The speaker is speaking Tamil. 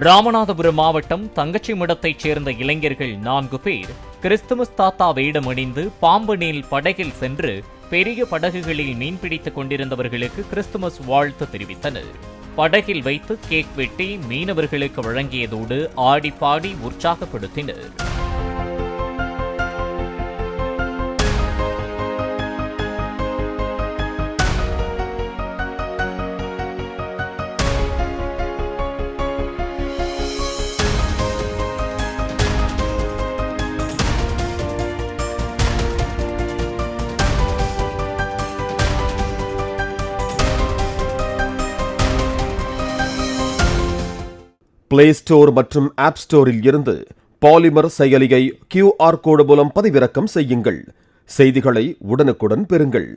ராமநாதபுரம் மாவட்டம் தங்கச்சிமடத்தைச் சேர்ந்த இளைஞர்கள் 4 பேர் கிறிஸ்துமஸ் தாத்தா வேடமணிந்து பாம்பனில் படகில் சென்று பெரிய படகுகளில் மீன்பிடித்துக் கொண்டிருந்தவர்களுக்கு கிறிஸ்துமஸ் வாழ்த்து தெரிவித்தனர். படகில் வைத்து கேக் வெட்டி மீனவர்களுக்கு வழங்கியதோடு ஆடிப்பாடி உற்சாகப்படுத்தினர். பிளே ஸ்டோர் மற்றும் ஆப் ஸ்டோரில் இருந்து பாலிமர் செயலியை QR கோடு மூலம் பதிவிறக்கம் செய்யுங்கள். செய்திகளை உடனுக்குடன் பெறுங்கள்.